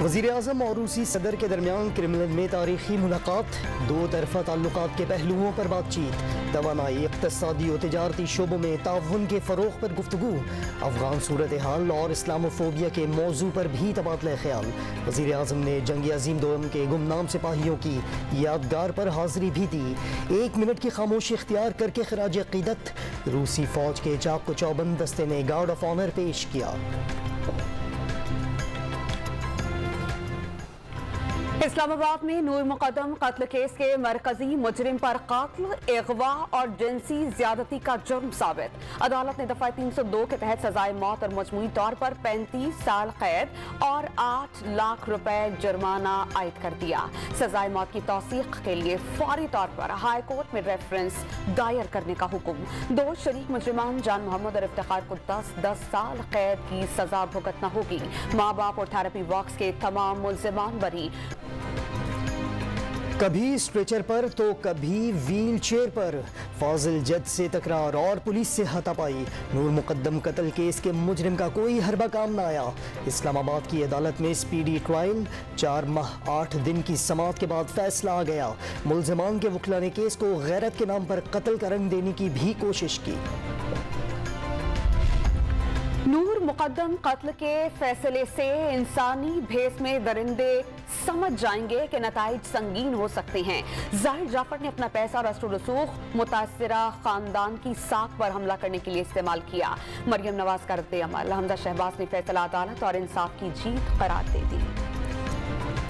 वज़ीर-ए-आज़म और रूसी सदर के दरमियान क्रेमलिन में तारीखी मुलाकात, दो तरफ़ा ताल्लुकात के पहलुओं पर बातचीत, तवानाई, इक़्तिसादी और तिजारती शोबों में ताउन के फ़रोग़ पर गुफ्तगू, अफ़गान सूरत हाल और इस्लामोफोबिया के मौजू पर भी तबादला ख्याल। वज़ीर-ए-आज़म ने जंग अज़ीम दोम के गुमनाम सिपाहियों की यादगार पर हाज़िरी भी दी। 1 मिनट की खामोशी इख्तियार करके खिराज अक़ीदत रूसी फ़ौज के चाक चौबंद दस्ते ने गार्ड ऑफ ऑनर पेश किया। इस्लामाबाद में नूर मुकद्दम कत्ल केस के मरकजी मुजरिम पर कत्ल, अगवा और जिनसी ज्यादती का जुर्म साबित। अदालत ने दफा 302 के तहत सजाए मौत और मजमूई तौर पर 35 साल कैद और 8 लाख रुपए जुर्माना आयद कर दिया। सजाए मौत की तौसीक के लिए फौरी तौर पर हाई कोर्ट में रेफरेंस दायर करने का हुक्म। 2 शरीक मुजरिमान जान मोहम्मद और इफ्तिखार को 10 साल कैद की सजा भुगतना होगी। माँ बाप और थेरेपी बॉक्स के तमाम मुल्जिमान बरी। कभी स्ट्रेचर पर तो कभी व्हील चेयर पर, फाजिल जज से तकरार और पुलिस से हाथापाई। नूर मुकद्दम कत्ल केस के मुजरिम का कोई हरबा काम न आया। इस्लामाबाद की अदालत में स्पीडी ट्रायल, 4 माह 8 दिन की समाअत के बाद फैसला आ गया। मुल्जिमान के वकील ने केस को गैरत के नाम पर कत्ल का रंग देने की भी कोशिश की। नूर मुकद्दम कत्ल के फैसले से इंसानी भेस में दरिंदे समझ जाएंगे कि नताइज संगीन हो सकते हैं। जाहिर जाफर ने अपना पैसा और रसूख रसूख मुतासिरा खानदान की साख पर हमला करने के लिए इस्तेमाल किया। मरियम नवाज का रद्द अमल, हमजा शहबाज ने फैसला अदालत और इंसाफ की जीत करार दे दी।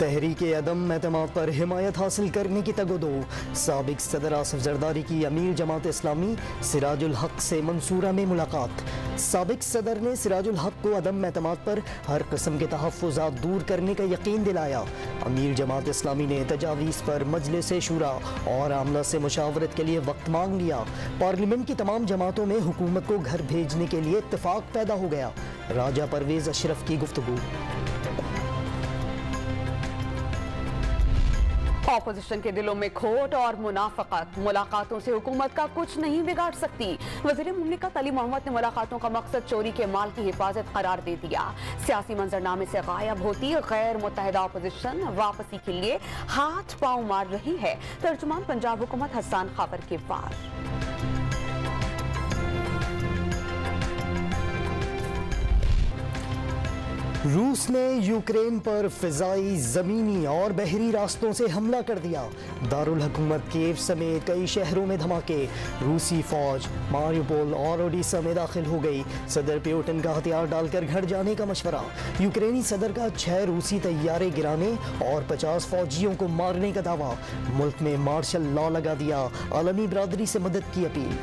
तहरीके अदम एतमाद पर हिमायत हासिल करने की तगोदो। साबिक सदर आसिफ जरदारी की अमीर जमात इस्लामी सिराजुल हक से मंसूरा में मुलाकात। साबिक सदर ने सिराजुल हक को अदम एतमाद पर हर किस्म के तहफ़्फ़ुज़ात दूर करने का यकीन दिलाया। अमीर जमात इस्लामी ने तजावीज़ पर मजलिस शूरा और आमला से मुशावरत के लिए वक्त मांग लिया। पार्लियामेंट की तमाम जमातों में हुकूमत को घर भेजने के लिए इत्तेफाक पैदा हो गया। राजा परवेज अशरफ की गुफ्तगू। ऑपोजिशन के दिलों में खोट और मुनाफकत मुलाकातों से हुकूमत का कुछ नहीं बिगाड़ सकती। वज़ीर मुमलिकत अली मोहम्मद ने मुलाकातों का मकसद चोरी के माल की हिफाजत करार दे दिया। सियासी मंजरनामे से गायब होती गैर मुत्तहिदा ऑपोजिशन वापसी के लिए हाथ पांव मार रही है। तर्जुमान पंजाब हुकूमत हसन खाबर के वार। रूस ने यूक्रेन पर फिजाई, जमीनी और बहरी रास्तों से हमला कर दिया। दारुल हुकूमत कीव समेत कई शहरों में धमाके। रूसी फौज मारियोपोल और ओडिशा में दाखिल हो गई। सदर पुतिन का हथियार डालकर घर जाने का मशवरा। यूक्रेनी सदर का 6 रूसी तैयारे गिराने और 50 फौजियों को मारने का दावा। मुल्क में मार्शल लॉ लगा दिया। आलमी बरादरी से मदद की अपील।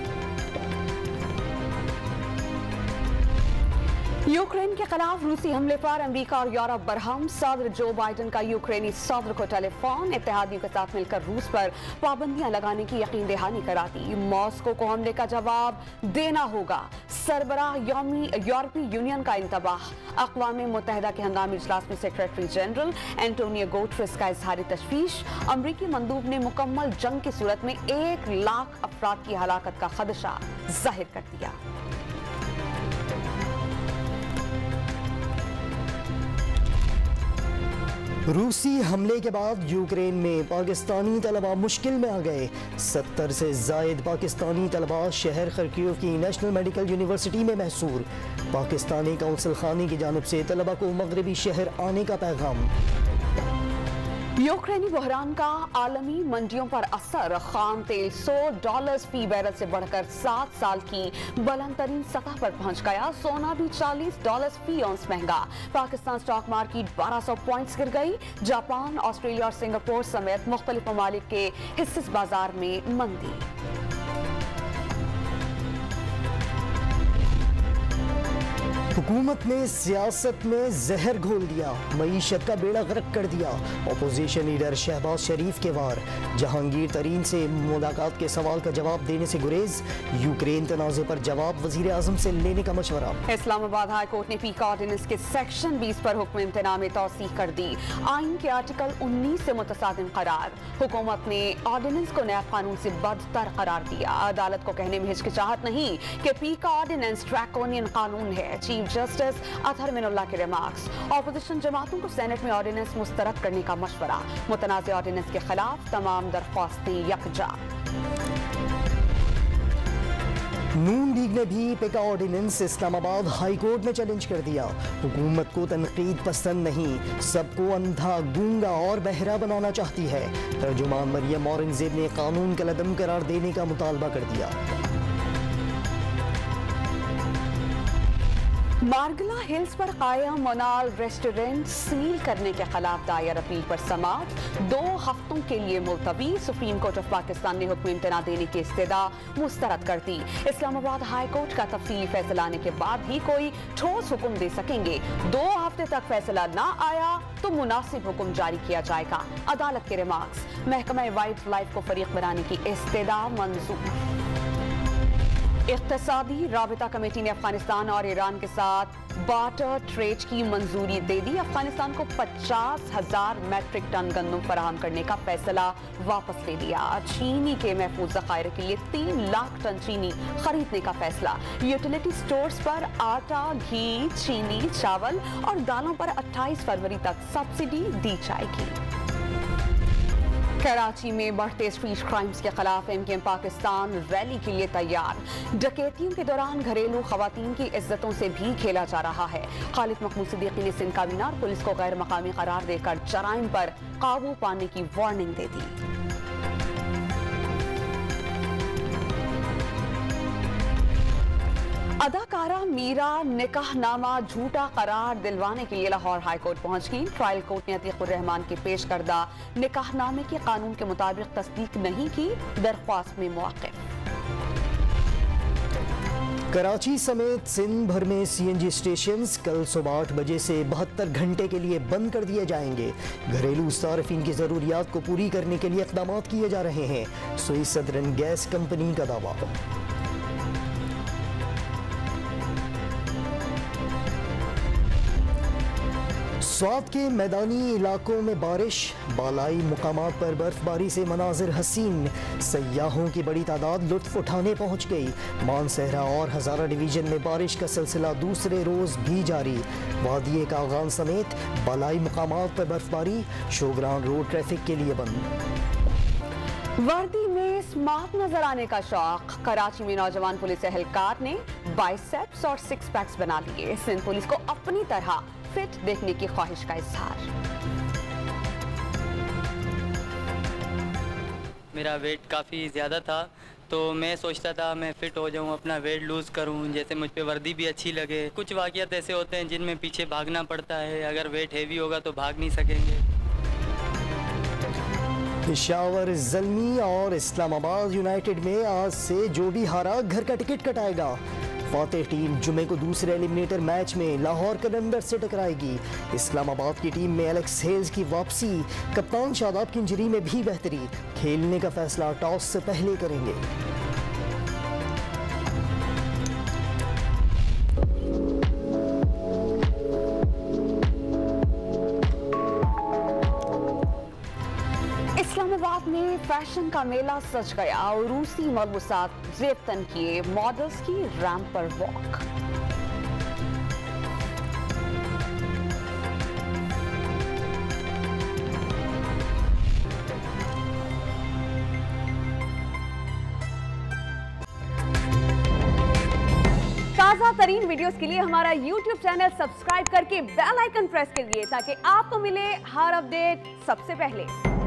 यूक्रेन के खिलाफ रूसी हमले पर अमेरिका और यूरोप बरहम। सदर जो बाइडेन का यूक्रेनी सदर को टेलीफोन। इत्तेहादियों के साथ मिलकर रूस पर पाबंदियां लगाने की यकीन दहानी करा दी। मॉस्को को हमले का जवाब देना होगा। सरबराह यूरोपीय यूनियन का इंतबाह। अक़वाम मुत्तहिदा के हंगामी इजलास में सेक्रेटरी जनरल एंटोनियो गुटेरेस का इजहार तशवीश। अमरीकी मंदूब ने मुकम्मल जंग की सूरत में 1 लाख अफराद की हलाकत का खदशा जाहिर कर दिया। रूसी हमले के बाद यूक्रेन में पाकिस्तानी तलबा मुश्किल में आ गए। 70 से जायद पाकिस्तानी तलबा शहर खरकीव की नेशनल मेडिकल यूनिवर्सिटी में महसूर। पाकिस्तानी कौंसल खाने की जानिब से तलबा को मगरबी शहर आने का पैगाम। यूक्रेनी बहरान का आलमी मंडियों पर असर। खाम तेल $100 फी बैरल से बढ़कर 7 साल की बुलंद तरीन सतह पर पहुंच गया। सोना भी $40 फी औंस महंगा। पाकिस्तान स्टॉक मार्केट 1200 पॉइंट्स गिर गई। जापान, ऑस्ट्रेलिया और सिंगापुर समेत मुख्तलिफ ममालिक के हिस्से बाजार में मंदी। हुकूमत ने सियासत में जहर घोल दिया। मईशत का बेड़ा गर्क कर दिया। अपोजिशन लीडर शहबाज शरीफ के वार। जहांगीर तरीन से मुलाकात के सवाल का जवाब देने से गुरेज। यूक्रेन तनाज़े पर जवाब वज़ीर आज़म से लेने का मशवरा। इस्लामाबाद हाई कोर्ट ने पीका ऑर्डिनेंस के सेक्शन 20 पर हुक्म इम्तना में तौसीह कर दी। आइन के आर्टिकल 19 से मुतसादिम करार। हुकूमत ने ऑर्डिनेंस को नया कानून से बदतर करार दिया। अदालत को कहने में हिचकिचाहट नहीं कि पीका ऑर्डिनेंस ड्रैकोनियन कानून है। Chief chief justice Athar Minallah के रिमार्क्स। ऑपोजिशन जमातों को सेनेट में ऑर्डिनेंस मुस्तरद करने का मशवरा। मुतनाज़ ऑर्डिनेंस के खिलाफ तमाम दरख्वास्तें यकजा। नून लीग ने भी पिका ऑर्डिनेंस इस्लामाबाद हाई कोर्ट में चैलेंज कर दिया। हुकूमत को तनकीद पसंद नहीं, सबको अंधा, गूंगा और बहरा बनाना चाहती है। तर्जुमान मरियम औरंगजेब ने कानून कलअदम करार देने का मुतालबा कर दिया। मारगला हिल्स पर कायम मोनाल रेस्टोरेंट सील करने के खिलाफ दायर अपील पर समाअत 2 हफ्तों के लिए मुलतवी। सुप्रीम कोर्ट ऑफ पाकिस्तान ने हुक्म इम्तना देने की इस्तदा मुस्तरद कर दी। इस्लामाबाद हाई कोर्ट का तफसीली फैसला आने के बाद ही कोई ठोस हुक्म दे सकेंगे। 2 हफ्ते तक फैसला ना आया तो मुनासिब हुक्म जारी किया जाएगा। अदालत के रिमार्क्स। महकमा वाइल्ड लाइफ को फरीक बनाने की इस्तदा मंजूर। इक़्तिसादी राबिता कमेटी ने अफगानिस्तान और ईरान के साथ बार्टर ट्रेड की मंजूरी दे दी। अफगानिस्तान को 50,000 मैट्रिक टन गंदम फराहम करने का फैसला वापस ले लिया। चीनी के महफूज ज़खायर के लिए 3 लाख टन चीनी खरीदने का फैसला। यूटिलिटी स्टोर्स पर आटा, घी, चीनी, चावल और दालों पर 28 फरवरी तक सब्सिडी दी जाएगी। कराची में बढ़ते स्ट्रीट क्राइम्स के खिलाफ एमकेएम पाकिस्तान रैली के लिए तैयार। डकैतियों के दौरान घरेलू खवातीन की इज्जतों से भी खेला जा रहा है। खालिद महमूद सिद्दीकी ने सिंध काबीना और पुलिस को गैर मकामी करार देकर जराइम पर काबू पाने की वार्निंग दे दी। अदाकारा मीरा निकाहनामा झूठा करार दिलवाने के लिए लाहौर हाई कोर्ट पहुंच गई। ट्रायल कोर्ट ने अतीकुर रहमान के पेश करदा निकाहनामे की कानून के मुताबिक तस्दीक नहीं की। दरख्वास्त में मौक़िफ़। कराची समेत सिंध भर में सीएनजी स्टेशंस कल सुबह 8 बजे से 72 घंटे के लिए बंद कर दिए जाएंगे। घरेलू सार्फिन की जरूरियात को पूरी करने के लिए इक़दाम किए जा रहे हैं। स्विस सदर्न गैस कंपनी का दावा। स्वात के मैदानी इलाकों में बारिश, बालाई मुकामात पर बर्फबारी से मनाजिर हसीन। सयाहों की बड़ी तादाद लुत्फ उठाने पहुंच गई। मानसहरा और हज़ारा डिवीजन में बारिश का सिलसिला दूसरे रोज भी जारी। वादिये कागान समेत बालाई मुकामात पर बर्फबारी। शोग्रान रोड ट्रैफिक के लिए बंद। वर्दी में स्मार्ट नजर आने का शौक। कराची में नौजवान पुलिस एहलकार ने बाइसेप्स और 6 पैक्स बना लिए। सिंध पुलिस को अपनी तरह फिट देखने की ख्वाहिश का इजहार। मेरा वेट काफ़ी ज़्यादा था तो मैं सोचता था मैं फ़िट हो जाऊं, अपना वेट लूज़ करूं, जैसे मुझ पे वर्दी भी अच्छी लगे। कुछ वाक़यात ऐसे होते हैं जिनमें पीछे भागना पड़ता है। अगर वेट हेवी होगा तो भाग नहीं सकेंगे। पेशावर ज़ल्मी और इस्लामाबाद यूनाइटेड में आज से जो भी हारा घर का टिकट कटाएगा। फातेह टीम जुमे को दूसरे एलिमिनेटर मैच में लाहौर कलंदर से टकराएगी। इस्लामाबाद की टीम में एलेक्स हेल्स की वापसी। कप्तान शादाब की इंजरी में भी बेहतरी। खेलने का फैसला टॉस से पहले करेंगे। इस्लामाबाद में फैशन का मेला सज गया और रूसी मलबूसात ज़ेबतन किए। मॉडल्स की रैंप पर वॉक। ताज़ा तरीन वीडियोस के लिए हमारा YouTube चैनल सब्सक्राइब करके बेल आइकन प्रेस करिए ताकि आपको मिले हर अपडेट सबसे पहले।